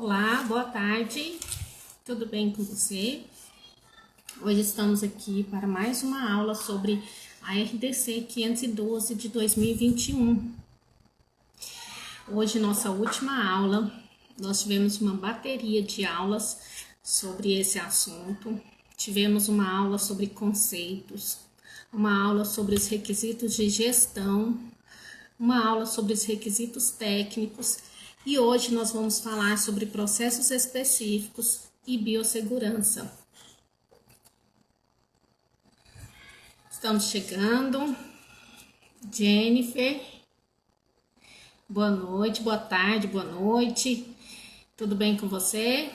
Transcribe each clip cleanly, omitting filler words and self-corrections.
Olá, boa tarde, tudo bem com você? Hoje estamos aqui para mais uma aula sobre a RDC 512 de 2021. Hoje, nossa última aula, nós tivemos uma bateria de aulas sobre esse assunto. Tivemos uma aula sobre conceitos, uma aula sobre os requisitos de gestão, uma aula sobre os requisitos técnicos. E hoje nós vamos falar sobre processos específicos e biossegurança. Estamos chegando. Jennifer, boa noite, boa tarde, boa noite. Tudo bem com você?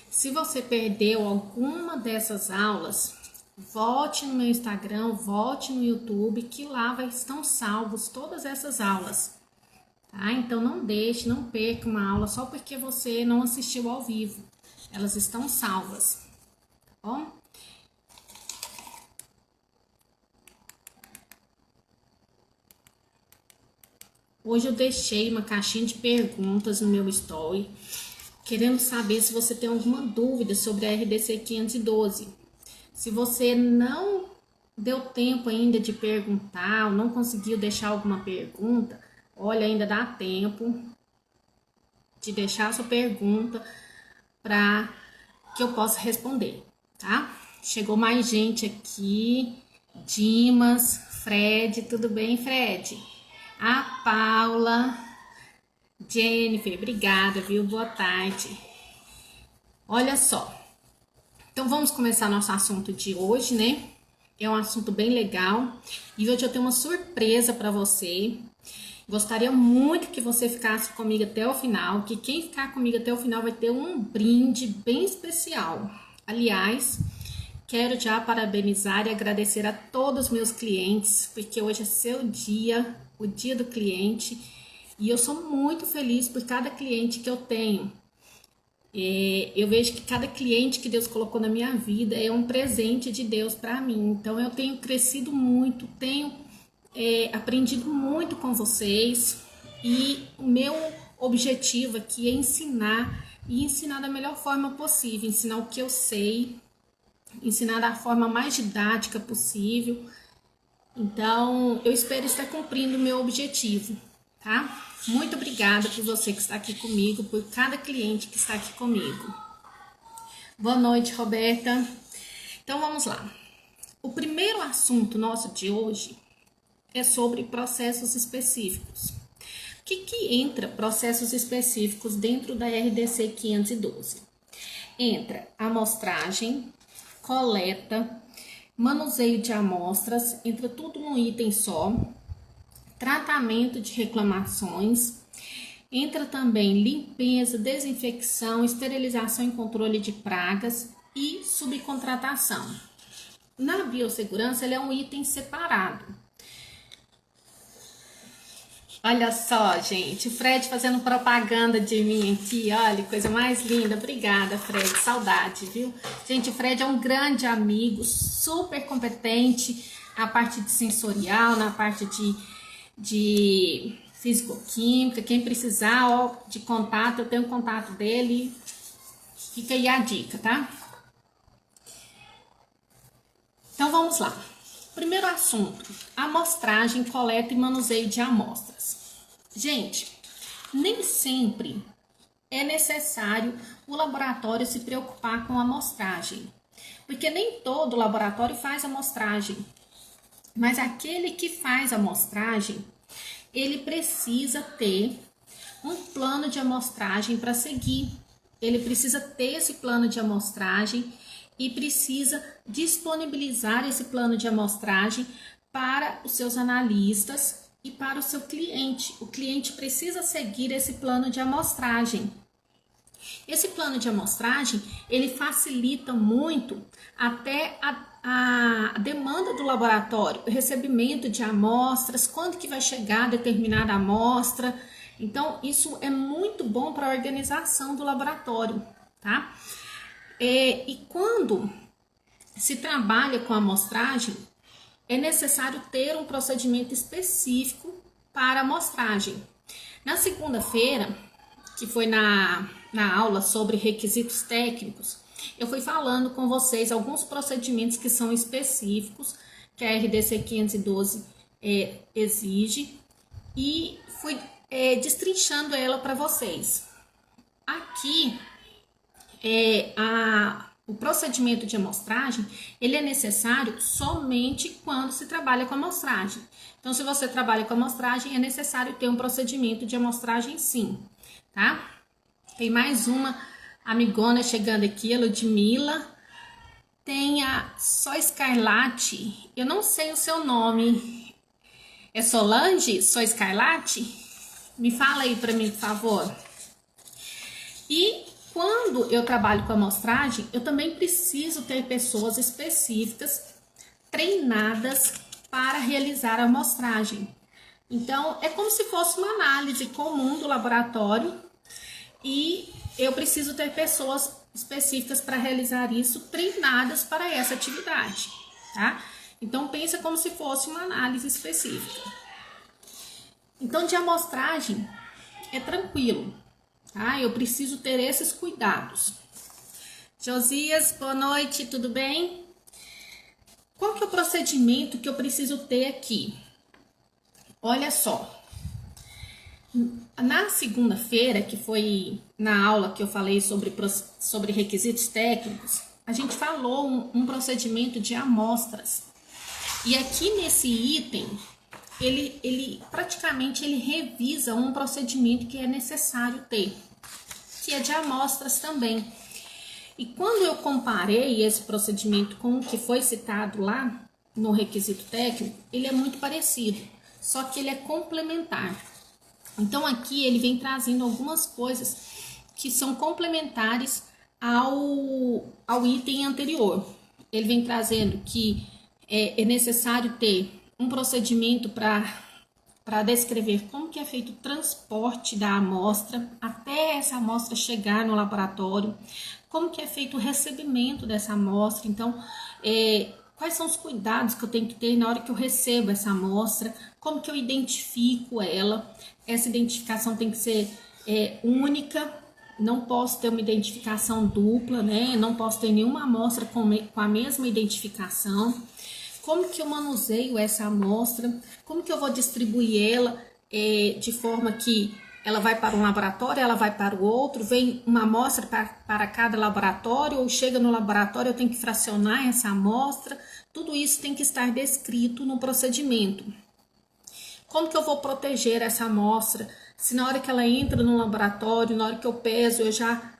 Se você perdeu alguma dessas aulas, volte no meu Instagram, volte no YouTube, que lá estão salvos todas essas aulas, tá? Então não deixe, não perca uma aula só porque você não assistiu ao vivo. Elas estão salvas, tá bom? Hoje eu deixei uma caixinha de perguntas no meu story, querendo saber se você tem alguma dúvida sobre a RDC 512. Se você não deu tempo ainda de perguntar ou não conseguiu deixar alguma pergunta, olha, ainda dá tempo de deixar a sua pergunta para que eu possa responder, tá? Chegou mais gente aqui, Dimas, Fred, tudo bem, Fred? A Paula, Jennifer, obrigada, viu? Boa tarde. Olha só. Então, vamos começar nosso assunto de hoje, né? É um assunto bem legal. E hoje eu tenho uma surpresa para você. Gostaria muito que você ficasse comigo até o final, que quem ficar comigo até o final vai ter um brinde bem especial. Aliás, quero já parabenizar e agradecer a todos os meus clientes, porque hoje é seu dia, o dia do cliente. E eu sou muito feliz por cada cliente que eu tenho. Eu vejo que cada cliente que Deus colocou na minha vida é um presente de Deus para mim. Então eu tenho crescido muito, tenho aprendido muito com vocês, e o meu objetivo aqui é ensinar e ensinar da melhor forma possível, ensinar o que eu sei, ensinar da forma mais didática possível. Então eu espero estar cumprindo o meu objetivo, tá? Muito obrigada por você que está aqui comigo, por cada cliente que está aqui comigo. Boa noite, Roberta. Então, vamos lá. O primeiro assunto nosso de hoje é sobre processos específicos. O que entra processos específicos dentro da RDC 512? Entra amostragem, coleta, manuseio de amostras, entra tudo num item só. Tratamento de reclamações, entra também limpeza, desinfecção, esterilização e controle de pragas e subcontratação. Na biossegurança, ele é um item separado. Olha só, gente, o Fred fazendo propaganda de mim aqui, olha, coisa mais linda. Obrigada, Fred, saudade, viu? Gente, o Fred é um grande amigo, super competente na parte de sensorial, na parte de físico-química. Quem precisar, ó, de contato, eu tenho o contato dele. Fica aí a dica, tá? Então vamos lá. Primeiro assunto: amostragem, coleta e manuseio de amostras. Gente, nem sempre é necessário o laboratório se preocupar com a amostragem, porque nem todo laboratório faz amostragem. Mas aquele que faz a amostragem, ele precisa ter um plano de amostragem para seguir. Ele precisa ter esse plano de amostragem e precisa disponibilizar esse plano de amostragem para os seus analistas e para o seu cliente. O cliente precisa seguir esse plano de amostragem. Esse plano de amostragem, ele facilita muito até a demanda do laboratório, o recebimento de amostras, quando que vai chegar determinada amostra. Então, isso é muito bom para a organização do laboratório, tá? E quando se trabalha com amostragem, é necessário ter um procedimento específico para amostragem. Na segunda-feira, que foi na aula sobre requisitos técnicos, eu fui falando com vocês alguns procedimentos que são específicos, que a RDC 512 exige, e fui destrinchando ela para vocês. Aqui, o procedimento de amostragem, ele é necessário somente quando se trabalha com amostragem. Então, se você trabalha com amostragem, é necessário ter um procedimento de amostragem sim, tá? Tem mais uma amigona chegando aqui, a Ludmilla. Tem a Só Escarlate, eu não sei o seu nome. É Solange? Só Escarlate? Me fala aí para mim, por favor. E quando eu trabalho com amostragem, eu também preciso ter pessoas específicas treinadas para realizar a amostragem. Então, é como se fosse uma análise comum do laboratório e eu preciso ter pessoas específicas para realizar isso, treinadas para essa atividade, tá? Então, pensa como se fosse uma análise específica. Então, de amostragem é tranquilo, tá? Eu preciso ter esses cuidados. Josias, boa noite, tudo bem? Qual que é o procedimento que eu preciso ter aqui? Olha só. Na segunda-feira, que foi na aula que eu falei sobre requisitos técnicos, a gente falou um procedimento de amostras. E aqui nesse item, ele praticamente revisa um procedimento que é necessário ter, que é de amostras também. E quando eu comparei esse procedimento com o que foi citado lá no requisito técnico, ele é muito parecido, só que ele é complementar. Então, aqui ele vem trazendo algumas coisas que são complementares ao item anterior. Ele vem trazendo que é necessário ter um procedimento para descrever como que é feito o transporte da amostra até essa amostra chegar no laboratório, como que é feito o recebimento dessa amostra. Então, quais são os cuidados que eu tenho que ter na hora que eu recebo essa amostra, como que eu identifico ela. Essa identificação tem que ser única, não posso ter uma identificação dupla, né? Não posso ter nenhuma amostra com a mesma identificação. Como que eu manuseio essa amostra, como que eu vou distribuir ela de forma que ela vai para um laboratório, ela vai para o outro, vem uma amostra para cada laboratório, ou chega no laboratório, eu tenho que fracionar essa amostra. Tudo isso tem que estar descrito no procedimento. Como que eu vou proteger essa amostra? Se na hora que ela entra no laboratório, na hora que eu peso, eu já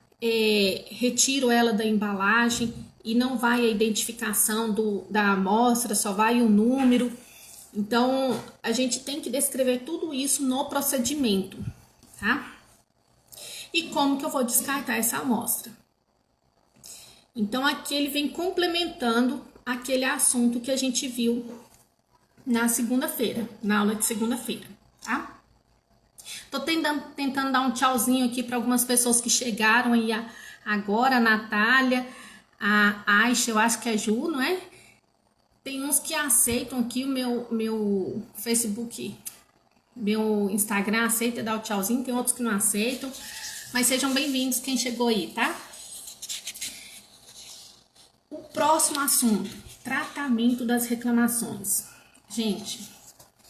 retiro ela da embalagem e não vai a identificação da amostra, só vai o número. Então, a gente tem que descrever tudo isso no procedimento, tá? E como que eu vou descartar essa amostra? Então, aqui ele vem complementando aquele assunto que a gente viu na segunda-feira, na aula de segunda-feira, tá? Tô tentando dar um tchauzinho aqui para algumas pessoas que chegaram aí agora, a Natália, a Aisha, eu acho que é Ju, não é? Tem uns que aceitam aqui o meu Facebook, meu Instagram aceita dar o tchauzinho, tem outros que não aceitam, mas sejam bem-vindos quem chegou aí, tá? O próximo assunto, tratamento das reclamações. Gente,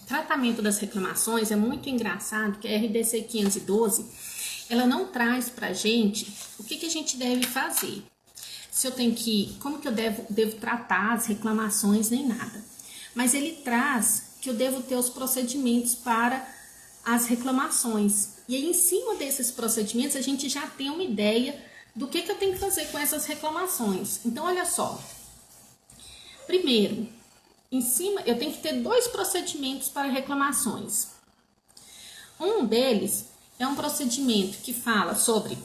tratamento das reclamações é muito engraçado, que a RDC 512, ela não traz pra gente o que a gente deve fazer. Se eu tenho como que eu devo tratar as reclamações, nem nada. Mas ele traz que eu devo ter os procedimentos para as reclamações. E aí, em cima desses procedimentos, a gente já tem uma ideia do que eu tenho que fazer com essas reclamações. Então, olha só. Primeiro, eu tenho que ter 2 procedimentos para reclamações. Um deles é um procedimento que fala sobre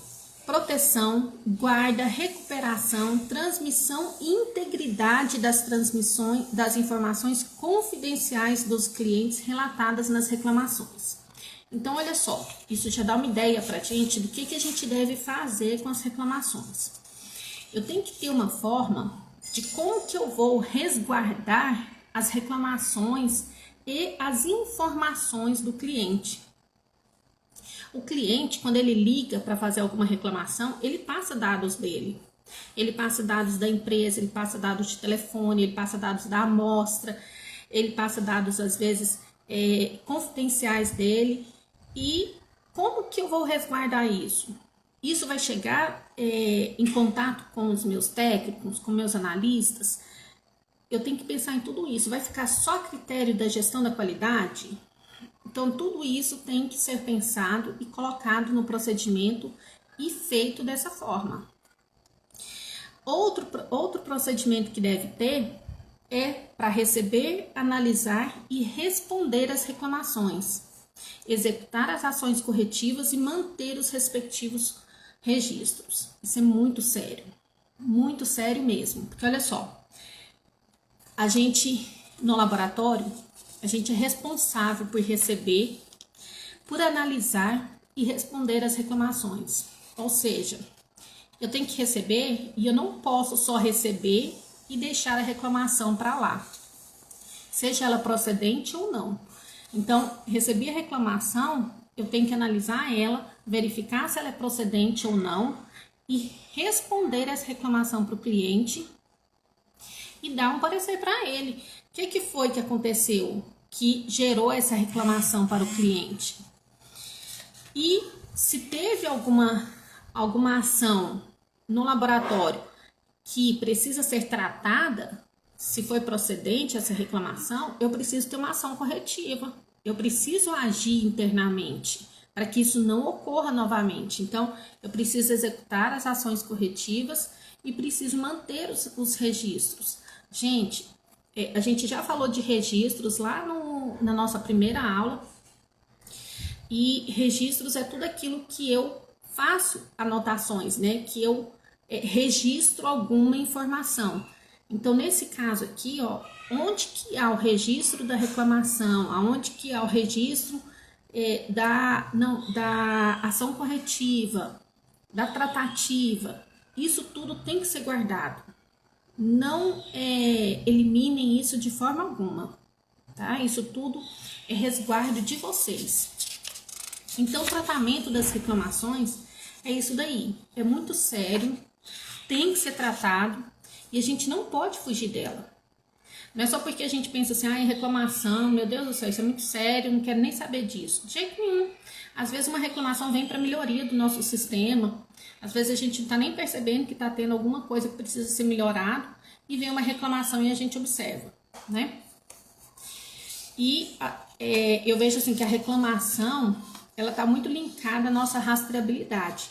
proteção, guarda, recuperação, transmissão e integridade das informações confidenciais dos clientes relatadas nas reclamações. Então, olha só, isso já dá uma ideia para a gente do que a gente deve fazer com as reclamações. Eu tenho que ter uma forma de como que eu vou resguardar as reclamações e as informações do cliente. O cliente, quando ele liga para fazer alguma reclamação, ele passa dados dele. Ele passa dados da empresa, ele passa dados de telefone, ele passa dados da amostra, ele passa dados, às vezes, confidenciais dele. E como que eu vou resguardar isso? Isso vai chegar em contato com os meus técnicos, com meus analistas. Eu tenho que pensar em tudo isso. Vai ficar só a critério da gestão da qualidade? Então, tudo isso tem que ser pensado e colocado no procedimento e feito dessa forma. Outro procedimento que deve ter é para receber, analisar e responder às reclamações, executar as ações corretivas e manter os respectivos registros. Isso é muito sério mesmo, porque olha só, a gente no laboratório, a gente é responsável por receber, por analisar e responder às reclamações, ou seja, eu tenho que receber e eu não posso só receber e deixar a reclamação para lá, seja ela procedente ou não. Então, recebi a reclamação, eu tenho que analisar ela, verificar se ela é procedente ou não e responder essa reclamação para o cliente e dar um parecer para ele. O que foi que aconteceu que gerou essa reclamação para o cliente? E se teve alguma ação no laboratório que precisa ser tratada, se foi procedente essa reclamação, eu preciso ter uma ação corretiva. Eu preciso agir internamente para que isso não ocorra novamente. Então, eu preciso executar as ações corretivas e preciso manter os registros. Gente, a gente já falou de registros lá na nossa primeira aula. E registros é tudo aquilo que eu faço anotações, né? Que eu registro alguma informação. Então, nesse caso aqui, ó, onde que há o registro da reclamação, aonde que há o registro da ação corretiva, da tratativa, isso tudo tem que ser guardado. Não eliminem isso de forma alguma, tá? Isso tudo é resguardo de vocês. Então, o tratamento das reclamações é isso daí. É muito sério, tem que ser tratado e a gente não pode fugir dela. Não é só porque a gente pensa assim, reclamação, meu Deus do céu, isso é muito sério, não quero nem saber disso. De jeito nenhum. Às vezes uma reclamação vem para melhoria do nosso sistema, às vezes a gente não está nem percebendo que está tendo alguma coisa que precisa ser melhorado e vem uma reclamação e a gente observa, né? E eu vejo assim que a reclamação, ela está muito linkada à nossa rastreabilidade.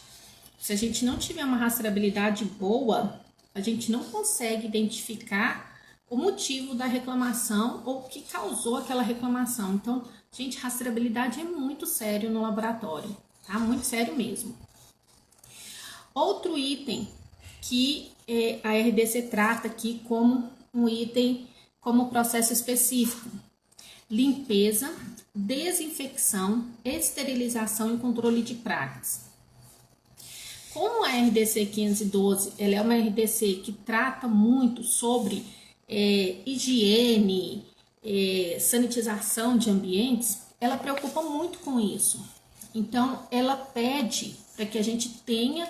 Se a gente não tiver uma rastreabilidade boa, a gente não consegue identificar o motivo da reclamação ou o que causou aquela reclamação. Então, gente, rastreabilidade é muito sério no laboratório, tá? Muito sério mesmo. Outro item que a RDC trata aqui como um item, como processo específico: limpeza, desinfecção, esterilização e controle de pragas. Como a RDC 512, ela é uma RDC que trata muito sobre higiene, sanitização de ambientes, ela preocupa muito com isso. Então, ela pede para que a gente tenha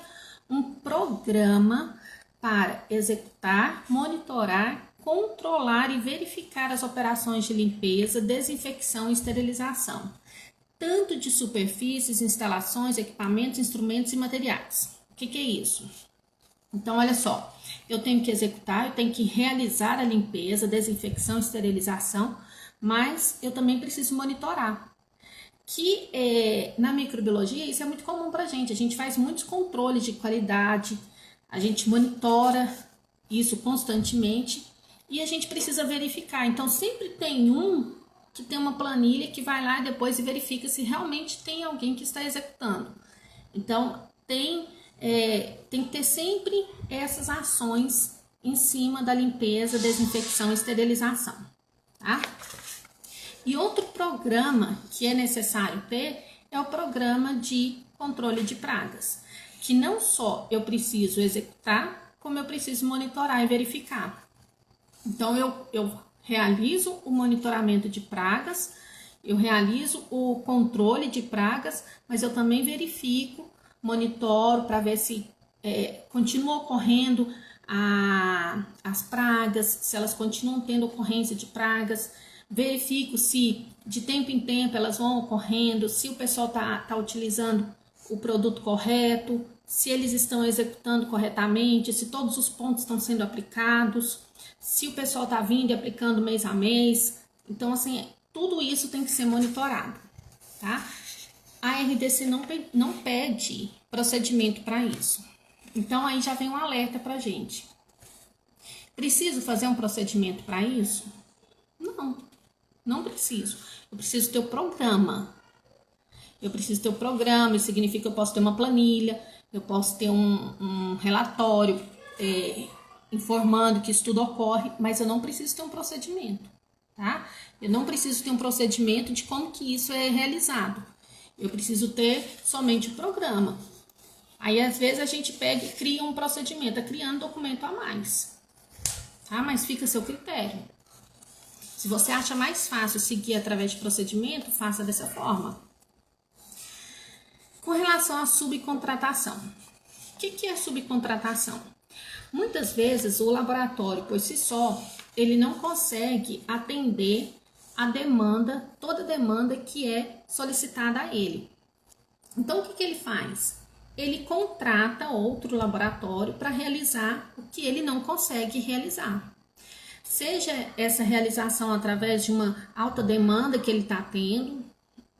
um programa para executar, monitorar, controlar e verificar as operações de limpeza, desinfecção e esterilização, tanto de superfícies, instalações, equipamentos, instrumentos e materiais. O que é isso? Então, olha só, eu tenho que executar, eu tenho que realizar a limpeza, desinfecção, esterilização, mas eu também preciso monitorar. Que na microbiologia isso é muito comum para a gente faz muitos controles de qualidade, a gente monitora isso constantemente e a gente precisa verificar. Então, sempre tem que tem uma planilha que vai lá depois e verifica se realmente tem alguém que está executando. Então, tem que ter sempre essas ações em cima da limpeza, desinfecção e esterilização, tá? E outro programa que é necessário ter é o programa de controle de pragas, que não só eu preciso executar, como eu preciso monitorar e verificar. Então, eu realizo o monitoramento de pragas, Eu realizo o controle de pragas, mas eu também verifico, monitoro para ver se continua ocorrendo as pragas, se elas continuam tendo ocorrência de pragas, verifico se de tempo em tempo elas vão ocorrendo, se o pessoal tá utilizando o produto correto, se eles estão executando corretamente, se todos os pontos estão sendo aplicados, se o pessoal está vindo e aplicando mês a mês. Então, assim, tudo isso tem que ser monitorado, tá? A RDC não pede procedimento para isso. Então, aí já vem um alerta para gente. Preciso fazer um procedimento para isso? Não preciso. Eu preciso ter o programa. Isso significa que eu posso ter uma planilha, eu posso ter um relatório informando que isso tudo ocorre, mas eu não preciso ter um procedimento, tá? Eu não preciso ter um procedimento de como que isso é realizado. Eu preciso ter somente o programa. Aí, às vezes, a gente pega e cria um procedimento, tá criando documento a mais, tá? Mas fica a seu critério. Se você acha mais fácil seguir através de procedimento, faça dessa forma. Com relação à subcontratação. O que é subcontratação? Muitas vezes o laboratório, por si só, ele não consegue atender a demanda, toda demanda que é solicitada a ele. Então, o que ele faz? Ele contrata outro laboratório para realizar o que ele não consegue realizar. Seja essa realização através de uma alta demanda que ele está tendo,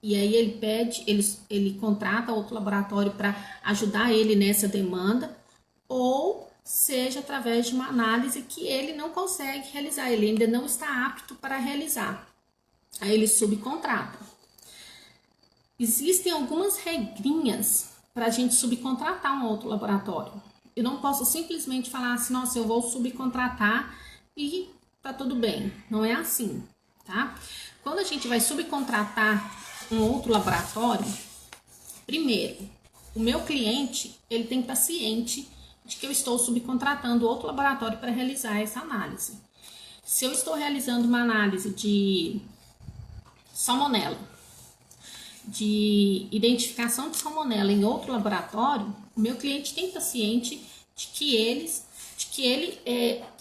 e aí ele contrata outro laboratório para ajudar ele nessa demanda, ou seja através de uma análise que ele não consegue realizar, ele ainda não está apto para realizar. Aí ele subcontrata. Existem algumas regrinhas para a gente subcontratar um outro laboratório. Eu não posso simplesmente falar assim, nossa, eu vou subcontratar e tá tudo bem. Não é assim, tá? Quando a gente vai subcontratar um outro laboratório, primeiro, o meu cliente, ele tem que estar ciente de que eu estou subcontratando outro laboratório para realizar essa análise. Se eu estou realizando uma análise de salmonela, de identificação de salmonela em outro laboratório, o meu cliente tem que estar ciente de que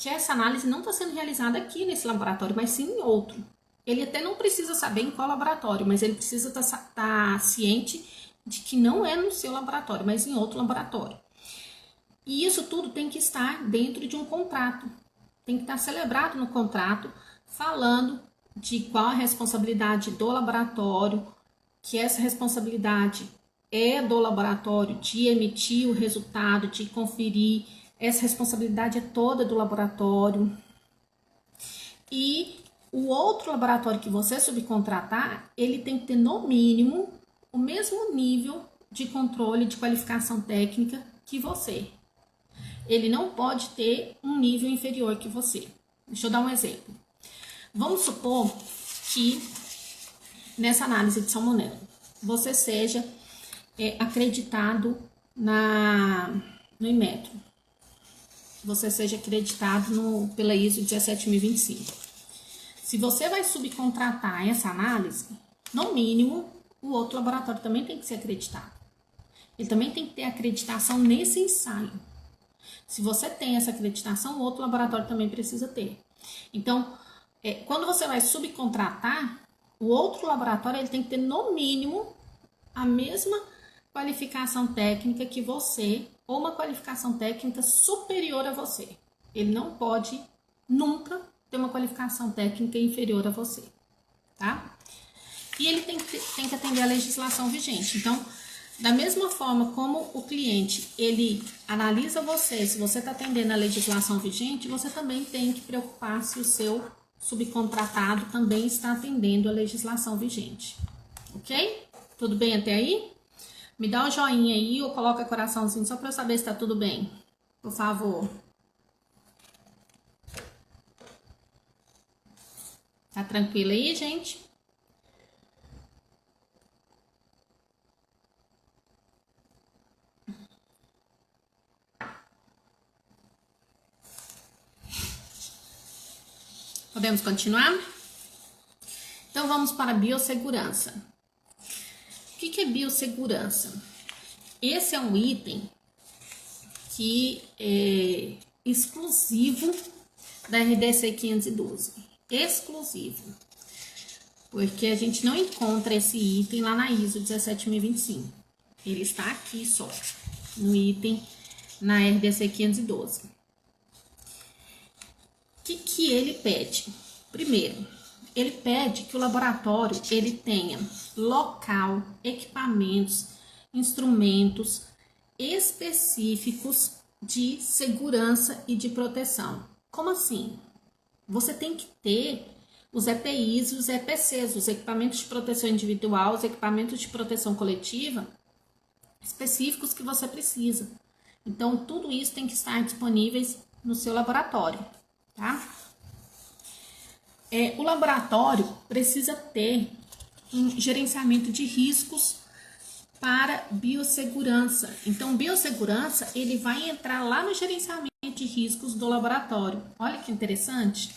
essa análise não está sendo realizada aqui nesse laboratório, mas sim em outro. Ele até não precisa saber em qual laboratório, mas ele precisa estar ciente de que não é no seu laboratório, mas em outro laboratório. E isso tudo tem que estar dentro de um contrato. Tem que estar celebrado no contrato, falando de qual a responsabilidade do laboratório, que essa responsabilidade é do laboratório de emitir o resultado, de conferir. Essa responsabilidade é toda do laboratório. E o outro laboratório que você subcontratar, ele tem que ter no mínimo o mesmo nível de controle de qualificação técnica que você. Ele não pode ter um nível inferior que você. Deixa eu dar um exemplo. Vamos supor que nessa análise de salmonela você seja acreditado no Inmetro. Você seja acreditado pela ISO 17025. Se você vai subcontratar essa análise, no mínimo, o outro laboratório também tem que ser acreditado. Ele também tem que ter acreditação nesse ensaio. Se você tem essa acreditação, o outro laboratório também precisa ter. Então, quando você vai subcontratar, o outro laboratório ele tem que ter, no mínimo, a mesma qualificação técnica que você, ou uma qualificação técnica superior a você. Ele não pode nunca ter uma qualificação técnica inferior a você, tá? E ele tem que atender a legislação vigente. Então, da mesma forma como o cliente, ele analisa você, se você está atendendo a legislação vigente, você também tem que preocupar se o seu subcontratado também está atendendo a legislação vigente, ok? Tudo bem até aí? Me dá um joinha aí ou coloca coraçãozinho só para eu saber se está tudo bem, por favor. Tá tranquilo aí, gente? Podemos continuar? Então vamos para a biossegurança. O que é biossegurança? Esse é um item que é exclusivo da RDC 512. Exclusivo. Porque a gente não encontra esse item lá na ISO 17025. Ele está aqui só, no item na RDC 512. O que ele pede? Primeiro, ele pede que o laboratório ele tenha local, equipamentos, instrumentos específicos de segurança e de proteção. Como assim? Você tem que ter os EPIs e os EPCs, os equipamentos de proteção individual, os equipamentos de proteção coletiva específicos que você precisa. Então, tudo isso tem que estar disponíveis no seu laboratório, tá? O laboratório precisa ter um gerenciamento de riscos para biossegurança. Então, biossegurança, ele vai entrar lá no gerenciamento de riscos do laboratório. Olha que interessante.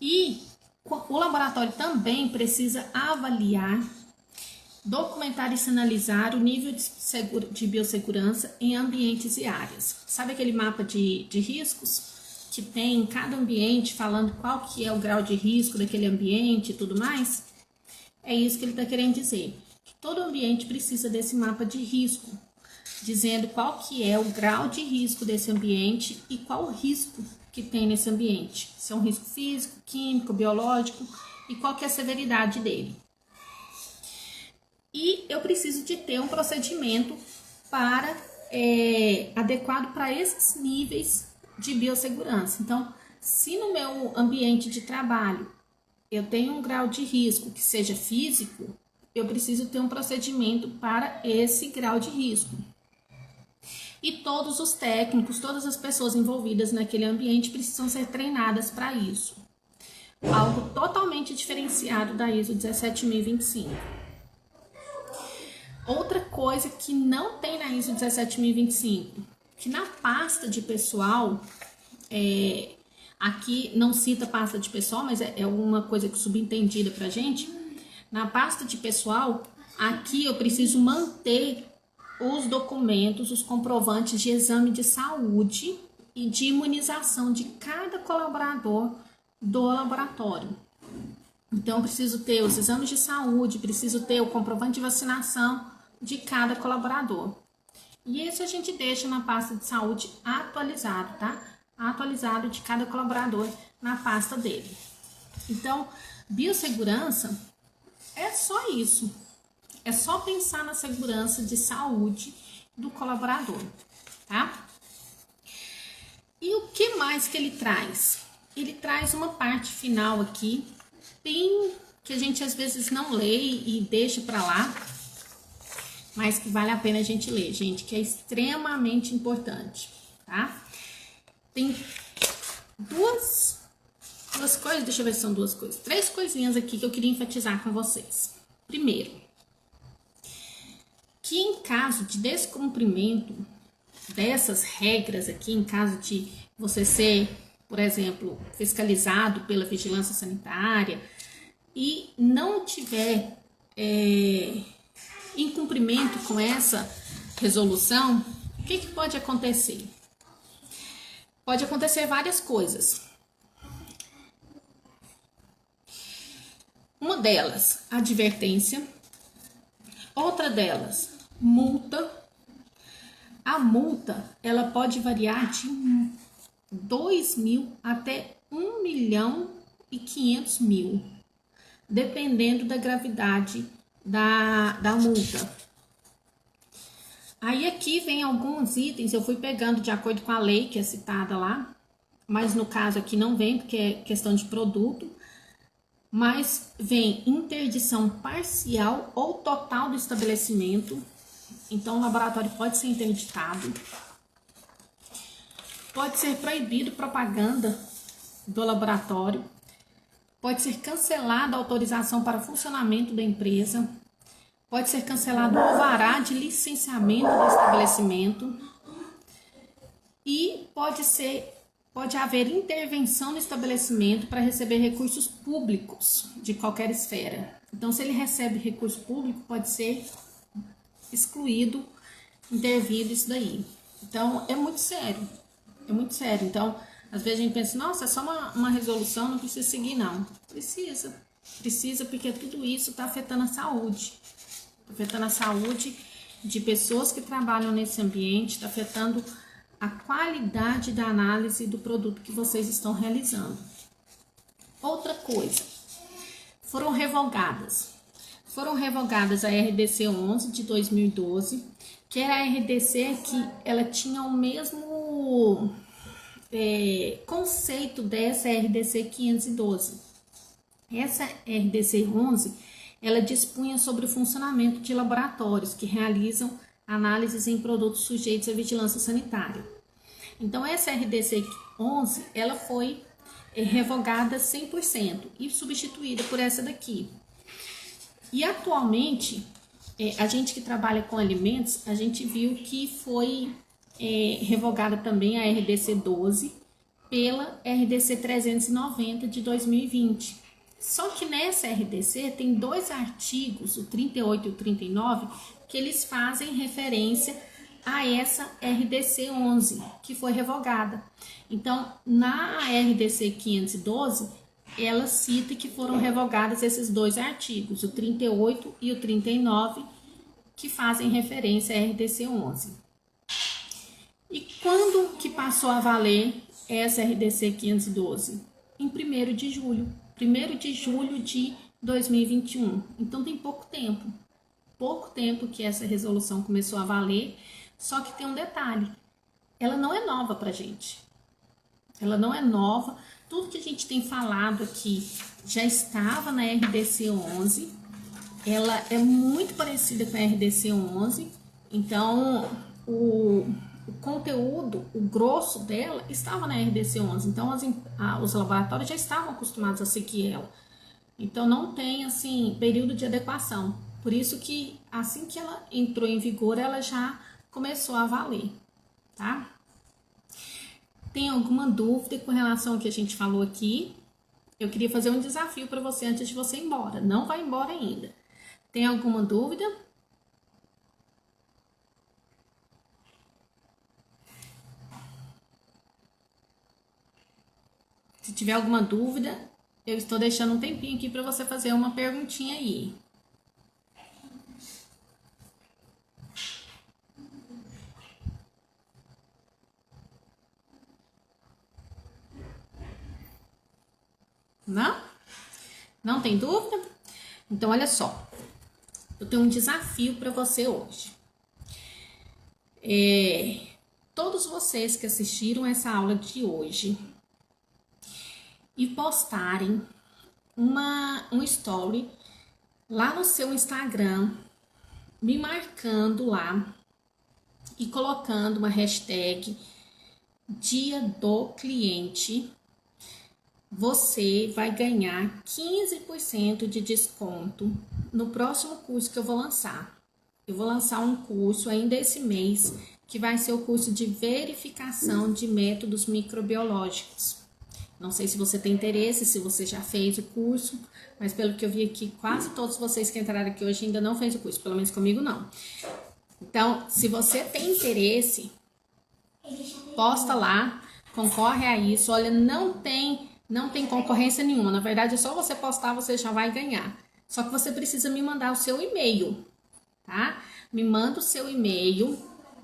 E o laboratório também precisa avaliar, documentar e sinalizar o nível de biossegurança em ambientes e áreas. Sabe aquele mapa de riscos que tem em cada ambiente falando qual que é o grau de risco daquele ambiente e tudo mais? É isso que ele está querendo dizer. Que todo ambiente precisa desse mapa de risco, dizendo qual que é o grau de risco desse ambiente e qual o risco que tem nesse ambiente. Se é um risco físico, químico, biológico e qual que é a severidade dele. E eu preciso de ter um procedimento adequado para esses níveis de biossegurança. Então, se no meu ambiente de trabalho eu tenho um grau de risco que seja físico, eu preciso ter um procedimento para esse grau de risco. E todos os técnicos, todas as pessoas envolvidas naquele ambiente precisam ser treinadas para isso. Algo totalmente diferenciado da ISO 17025. Outra coisa que não tem na ISO 17025, que na pasta de pessoal, aqui não cita pasta de pessoal, mas é uma coisa que subentendida pra gente. Na pasta de pessoal, aqui eu preciso manter os documentos, os comprovantes de exame de saúde e de imunização de cada colaborador do laboratório. Então, eu preciso ter os exames de saúde, preciso ter o comprovante de vacinação de cada colaborador. E isso a gente deixa na pasta de saúde atualizado, tá? Atualizado de cada colaborador na pasta dele. Então, biossegurança é só isso. É só pensar na segurança de saúde do colaborador, tá? E o que mais que ele traz? Ele traz uma parte final aqui, bem que a gente às vezes não lê e deixa para lá, mas que vale a pena a gente ler, gente, que é extremamente importante, tá? Tem duas coisas, deixa eu ver se são duas coisas, três coisinhas aqui que eu queria enfatizar com vocês. Primeiro, que em caso de descumprimento dessas regras aqui, em caso de você ser, por exemplo, fiscalizado pela vigilância sanitária e não tiver em cumprimento com essa resolução, o que pode acontecer? Pode acontecer várias coisas. Uma delas, advertência. Outra delas, multa. A multa, ela pode variar de 2.000 até 1.500.000, dependendo da gravidade da multa. Aí aqui vem alguns itens, eu fui pegando de acordo com a lei que é citada lá, mas no caso aqui não vem, porque é questão de produto, mas vem interdição parcial ou total do estabelecimento. Então o laboratório pode ser interditado, pode ser proibido propaganda do laboratório, pode ser cancelada a autorização para funcionamento da empresa, pode ser cancelado o alvará de licenciamento do estabelecimento e pode pode haver intervenção no estabelecimento para receber recursos públicos de qualquer esfera. Então, se ele recebe recurso público, pode ser excluído, intervido isso daí. Então, é muito sério. É muito sério. Então, às vezes a gente pensa, nossa, é só uma resolução, não precisa seguir, não. Precisa porque tudo isso está afetando a saúde. Está afetando a saúde de pessoas que trabalham nesse ambiente, está afetando a qualidade da análise do produto que vocês estão realizando. Outra coisa, foram revogadas a RDC 11 de 2012, que era a RDC que ela tinha o mesmo conceito dessa RDC 512. Essa RDC 11, ela dispunha sobre o funcionamento de laboratórios que realizam análises em produtos sujeitos à vigilância sanitária. Então, essa RDC 11, ela foi revogada 100% e substituída por essa daqui. E atualmente, a gente que trabalha com alimentos, a gente viu que foi revogada também a RDC 12 pela RDC 390 de 2020. Só que nessa RDC tem dois artigos, o 38 e o 39, que eles fazem referência a essa RDC 11, que foi revogada. Então, na RDC 512, ela cita que foram revogados esses dois artigos, o 38 e o 39, que fazem referência à RDC 11. E quando que passou a valer essa RDC 512? Em 1º de julho. 1º de julho de 2021. Então, tem pouco tempo que essa resolução começou a valer, só que tem um detalhe, ela não é nova pra gente. Ela não é nova, tudo que a gente tem falado aqui já estava na RDC 11, ela é muito parecida com a RDC 11, então o conteúdo, o grosso dela estava na RDC 11, então os laboratórios já estavam acostumados a seguir ela. Então não tem assim período de adequação. Por isso que assim que ela entrou em vigor, ela já começou a valer, tá? Tem alguma dúvida com relação ao que a gente falou aqui? Eu queria fazer um desafio para você antes de você ir embora. Não vai embora ainda. Tem alguma dúvida? Se tiver alguma dúvida, eu estou deixando um tempinho aqui para você fazer uma perguntinha aí. Não? Não tem dúvida? Então, olha só. Eu tenho um desafio para você hoje. Todos vocês que assistiram essa aula de hoje e postarem um story lá no seu Instagram, me marcando lá e colocando uma hashtag Dia do Cliente, você vai ganhar 15% de desconto no próximo curso que eu vou lançar. Eu vou lançar um curso ainda esse mês, que vai ser o curso de verificação de métodos microbiológicos. Não sei se você tem interesse, se você já fez o curso, mas pelo que eu vi aqui, quase todos vocês que entraram aqui hoje ainda não fez o curso, pelo menos comigo não. Então, se você tem interesse, posta lá, concorre a isso. Olha, não tem concorrência nenhuma. Na verdade, é só você postar, você já vai ganhar. Só que você precisa me mandar o seu e-mail, tá? Me manda o seu e-mail,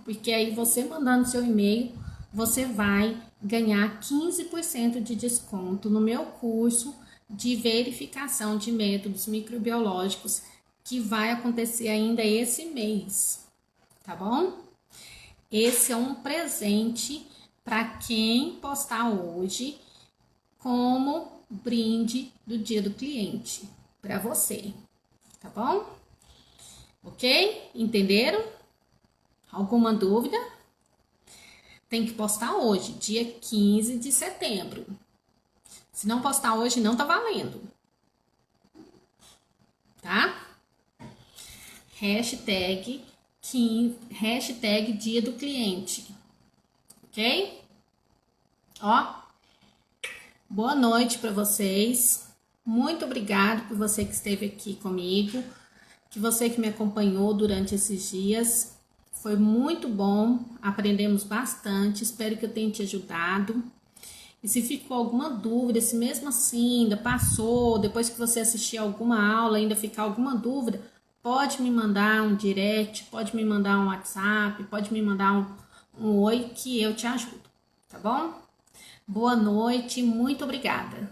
porque aí você mandando o seu e-mail, você vai ganhar 15% de desconto no meu curso de verificação de métodos microbiológicos, que vai acontecer ainda esse mês, tá bom? Esse é um presente para quem postar hoje como brinde do Dia do Cliente para você, tá bom? Ok? Entenderam? Alguma dúvida? Tem que postar hoje, dia 15 de setembro. Se não postar hoje, não tá valendo. Tá? Hashtag Dia do Cliente. Ok? Ó, Boa noite para vocês. Muito obrigado por você que esteve aqui comigo, que você que me acompanhou durante esses dias. Foi muito bom, aprendemos bastante. Espero que eu tenha te ajudado. E se ficou alguma dúvida, se mesmo assim ainda passou, depois que você assistir alguma aula, ainda ficar alguma dúvida, pode me mandar um direct, pode me mandar um WhatsApp, pode me mandar um oi que eu te ajudo, tá bom? Boa noite, muito obrigada.